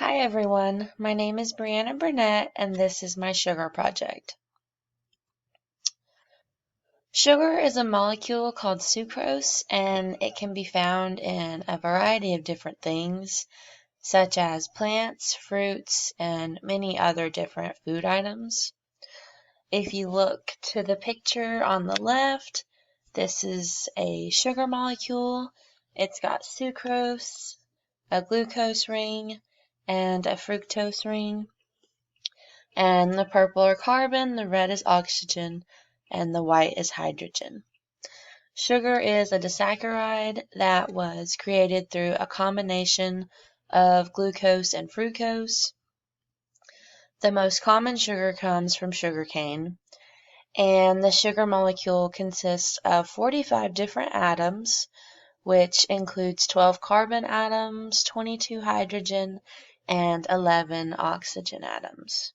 Hi everyone, my name is Brianna Burnett and this is my sugar project. Sugar is a molecule called sucrose and it can be found in a variety of different things such as plants, fruits, and many other different food items. If you look to the picture on the left, this is a sugar molecule. It's got sucrose, a glucose ring, and a fructose ring. And the purple are carbon, the red is oxygen, and the white is hydrogen. Sugar is a disaccharide that was created through a combination of glucose and fructose. The most common sugar comes from sugarcane, and the sugar molecule consists of 45 different atoms, which includes 12 carbon atoms, 22 hydrogen, and 11 oxygen atoms.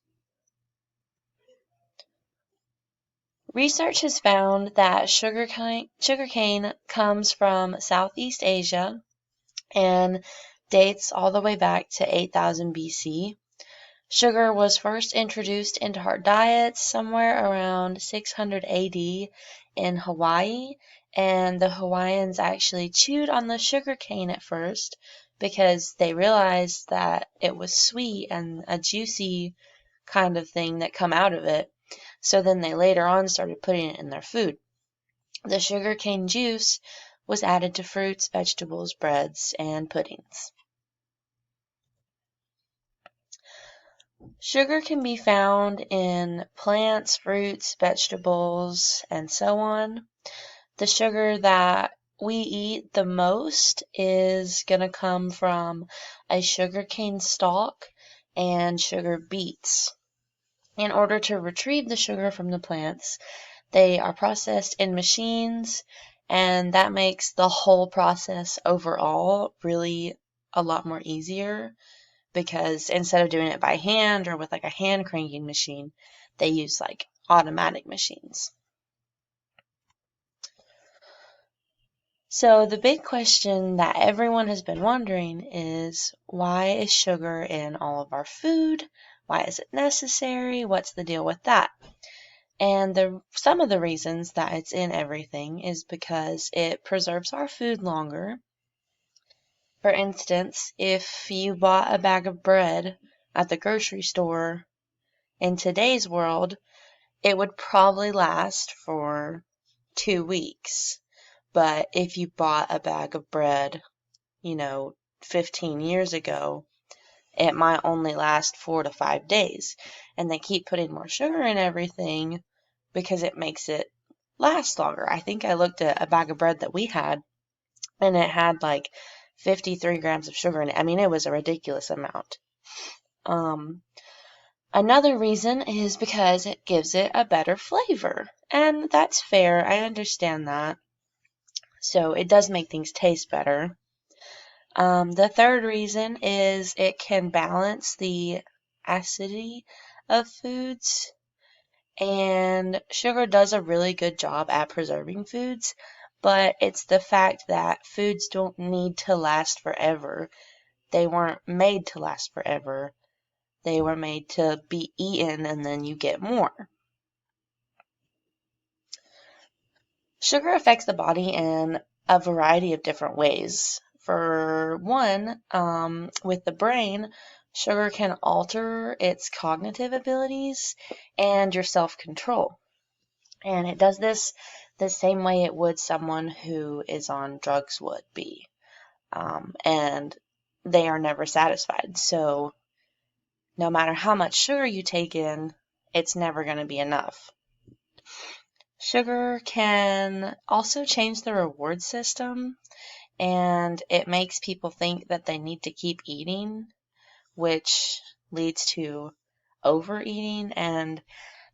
Research has found that sugarcane comes from Southeast Asia and dates all the way back to 8000 BC. Sugar was first introduced into our diets somewhere around 600 AD in Hawaii, and the Hawaiians actually chewed on the sugarcane at first because they realized that it was sweet and a juicy kind of thing that come out of it. So then they later on started putting it in their food. The sugarcane juice was added to fruits, vegetables, breads, and puddings. Sugar can be found in plants, fruits, vegetables, and so on. The sugar that we eat the most is going to come from a sugarcane stalk and sugar beets. In order to retrieve the sugar from the plants, they are processed in machines, and that makes the whole process overall really a lot more easier because instead of doing it by hand or with like a hand cranking machine, they use like automatic machines. So the big question that everyone has been wondering is, why is sugar in all of our food? Why is it necessary? What's the deal with that? And some of the reasons that it's in everything is because it preserves our food longer. For instance, if you bought a bag of bread at the grocery store in today's world, it would probably last for 2 weeks. But if you bought a bag of bread, 15 years ago, it might only last 4 to 5 days. And they keep putting more sugar in everything because it makes it last longer. I think I looked at a bag of bread that we had, and it had like 53 grams of sugar in it. I mean, it was a ridiculous amount. Another reason is because it gives it a better flavor. And that's fair. I understand that. So it does make things taste better. The third reason is it can balance the acidity of foods. And sugar does a really good job at preserving foods, but it's the fact that foods don't need to last forever. They weren't made to last forever. They were made to be eaten and then you get more. Sugar affects the body in a variety of different ways. For one, with the brain, sugar can alter its cognitive abilities and your self-control. And it does this the same way it would someone who is on drugs would be. And they are never satisfied. So no matter how much sugar you take in, it's never going to be enough. Sugar can also change the reward system, and it makes people think that they need to keep eating, which leads to overeating, and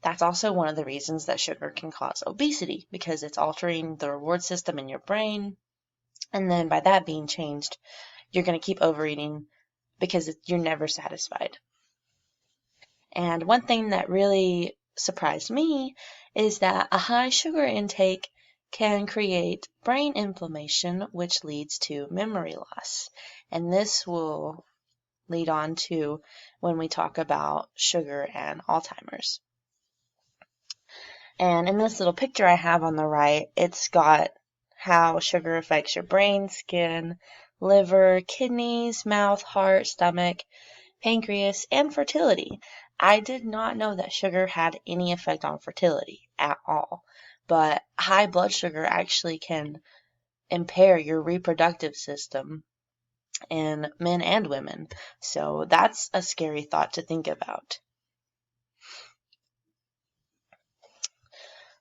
that's also one of the reasons that sugar can cause obesity, because it's altering the reward system in your brain, and then by that being changed, you're going to keep overeating because you're never satisfied. And one thing that really surprised me is that a high sugar intake can create brain inflammation, which leads to memory loss. And this will lead on to when we talk about sugar and Alzheimer's. And in this little picture I have on the right, it's got how sugar affects your brain, skin, liver, kidneys, mouth, heart, stomach, pancreas, and fertility. I did not know that sugar had any effect on fertility at all, but high blood sugar actually can impair your reproductive system in men and women. So that's a scary thought to think about.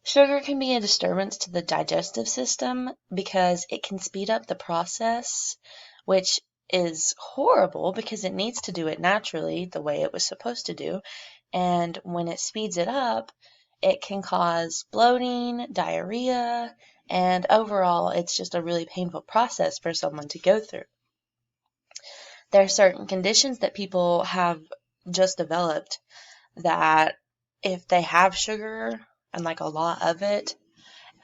Sugar can be a disturbance to the digestive system because it can speed up the process, which is horrible because it needs to do it naturally the way it was supposed to do. And when it speeds it up, it can cause bloating, diarrhea, and overall, it's just a really painful process for someone to go through. There are certain conditions that people have just developed that if they have sugar and like a lot of it,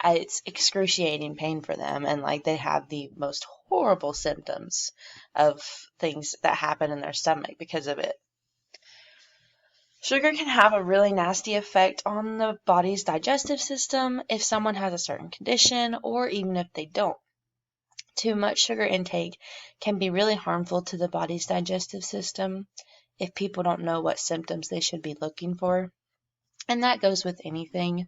it's excruciating pain for them, and like they have the most horrible symptoms of things that happen in their stomach because of it. Sugar can have a really nasty effect on the body's digestive system if someone has a certain condition or even if they don't. Too much sugar intake can be really harmful to the body's digestive system if people don't know what symptoms they should be looking for. And that goes with anything.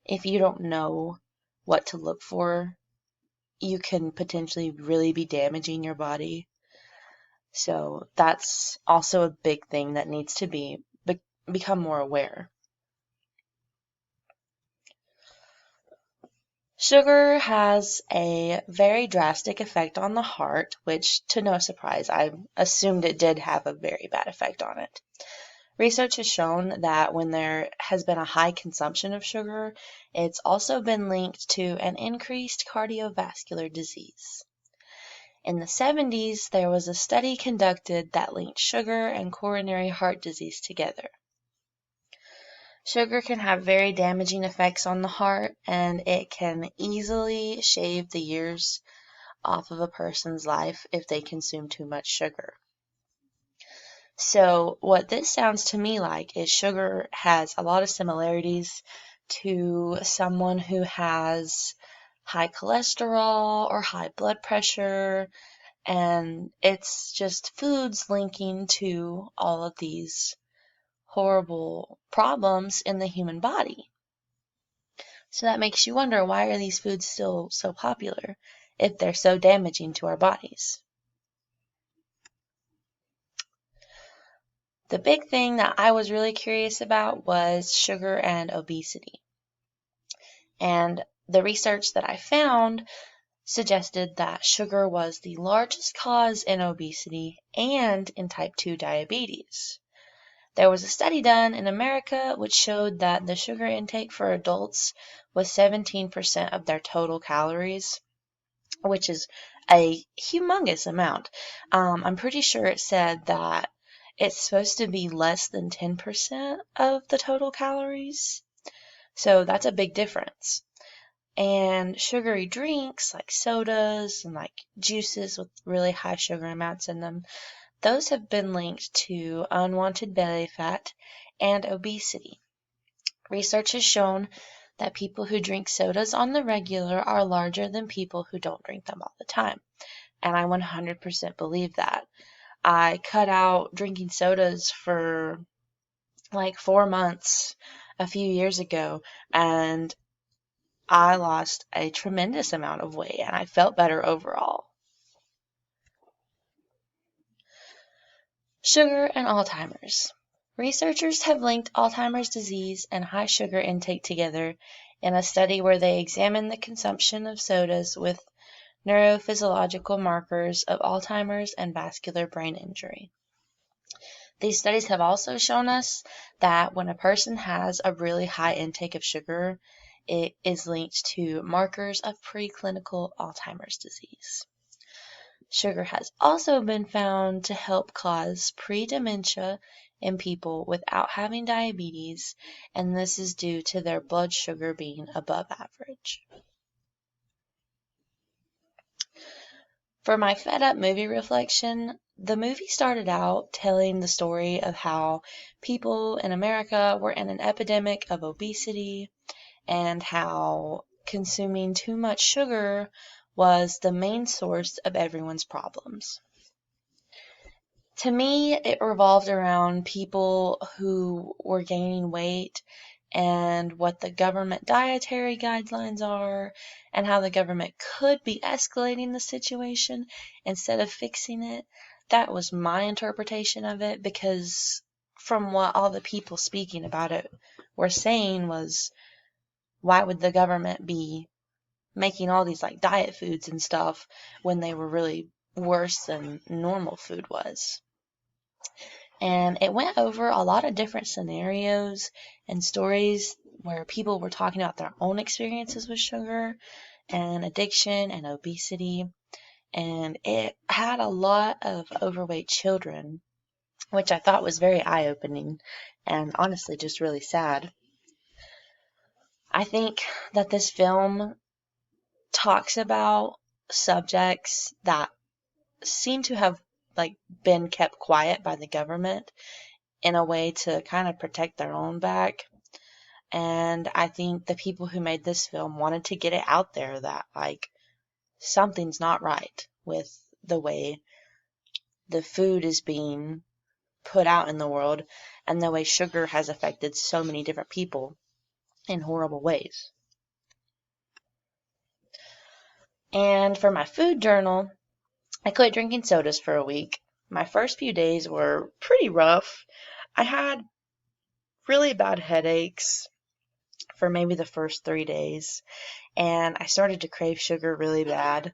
If you don't know what to look for, you can potentially really be damaging your body. So that's also a big thing that needs to become more aware. Sugar has a very drastic effect on the heart, which, to no surprise, I assumed it did have a very bad effect on it. Research has shown that when there has been a high consumption of sugar, it's also been linked to an increased cardiovascular disease. In the 70s, there was a study conducted that linked sugar and coronary heart disease together. Sugar can have very damaging effects on the heart, and it can easily shave the years off of a person's life if they consume too much sugar. So what this sounds to me like is sugar has a lot of similarities to someone who has high cholesterol or high blood pressure, and it's just foods linking to all of these horrible problems in the human body. So that makes you wonder, why are these foods still so popular if they're so damaging to our bodies? The big thing that I was really curious about was sugar and obesity. And the research that I found suggested that sugar was the largest cause in obesity and in type 2 diabetes. There was a study done in America which showed that the sugar intake for adults was 17% of their total calories, which is a humongous amount. I'm pretty sure it said that it's supposed to be less than 10% of the total calories. So that's a big difference. And sugary drinks like sodas and like juices with really high sugar amounts in them, those have been linked to unwanted belly fat and obesity. Research has shown that people who drink sodas on the regular are larger than people who don't drink them all the time. And I 100% believe that. I cut out drinking sodas for like 4 months a few years ago, and I lost a tremendous amount of weight and I felt better overall. Sugar and Alzheimer's. Researchers have linked Alzheimer's disease and high sugar intake together in a study where they examined the consumption of sodas with neurophysiological markers of Alzheimer's and vascular brain injury. These studies have also shown us that when a person has a really high intake of sugar, it is linked to markers of preclinical Alzheimer's disease. Sugar has also been found to help cause pre-dementia in people without having diabetes, and this is due to their blood sugar being above average. For my Fed Up movie reflection, the movie started out telling the story of how people in America were in an epidemic of obesity and how consuming too much sugar was the main source of everyone's problems. To me, it revolved around people who were gaining weight and what the government dietary guidelines are, and how the government could be escalating the situation instead of fixing it. That was my interpretation of it, because from what all the people speaking about it were saying was, why would the government be making all these like diet foods and stuff when they were really worse than normal food was? And it went over a lot of different scenarios and stories where people were talking about their own experiences with sugar and addiction and obesity. And it had a lot of overweight children, which I thought was very eye-opening and honestly just really sad. I think that this film talks about subjects that seem to have like been kept quiet by the government in a way to kind of protect their own back. And I think the people who made this film wanted to get it out there that like something's not right with the way the food is being put out in the world and the way sugar has affected so many different people in horrible ways. And for my food journal, I quit drinking sodas for a week. My first few days were pretty rough. I had really bad headaches for maybe the first 3 days, and I started to crave sugar really bad.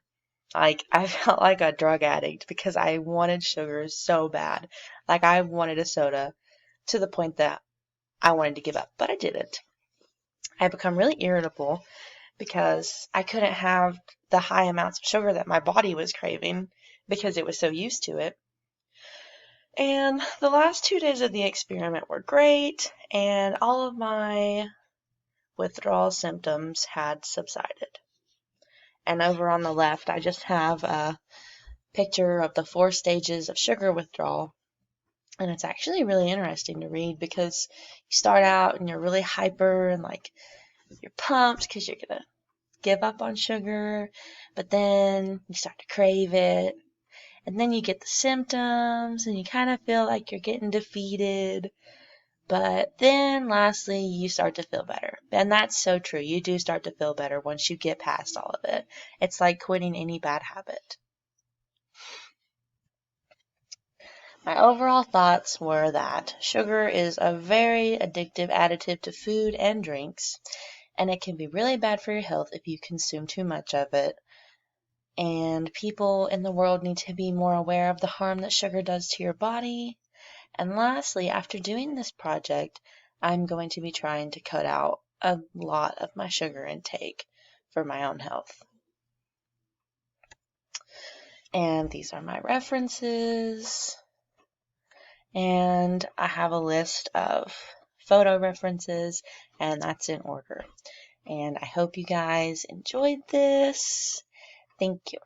Like, I felt like a drug addict because I wanted sugar so bad. Like, I wanted a soda to the point that I wanted to give up, but I didn't. I had become really irritable because I couldn't have the high amounts of sugar that my body was craving because it was so used to it. And the last 2 days of the experiment were great, and all of my withdrawal symptoms had subsided. And over on the left, I just have a picture of the 4 stages of sugar withdrawal. And it's actually really interesting to read because you start out and you're really hyper and like you're pumped because you're going to give up on sugar, but then you start to crave it. And then you get the symptoms and you kind of feel like you're getting defeated. But then lastly, you start to feel better. And that's so true. You do start to feel better once you get past all of it. It's like quitting any bad habit. My overall thoughts were that sugar is a very addictive additive to food and drinks, and it can be really bad for your health if you consume too much of it. And people in the world need to be more aware of the harm that sugar does to your body. And lastly, after doing this project, I'm going to be trying to cut out a lot of my sugar intake for my own health. And these are my references. And I have a list of photo references, and that's in order. And I hope you guys enjoyed this. Thank you.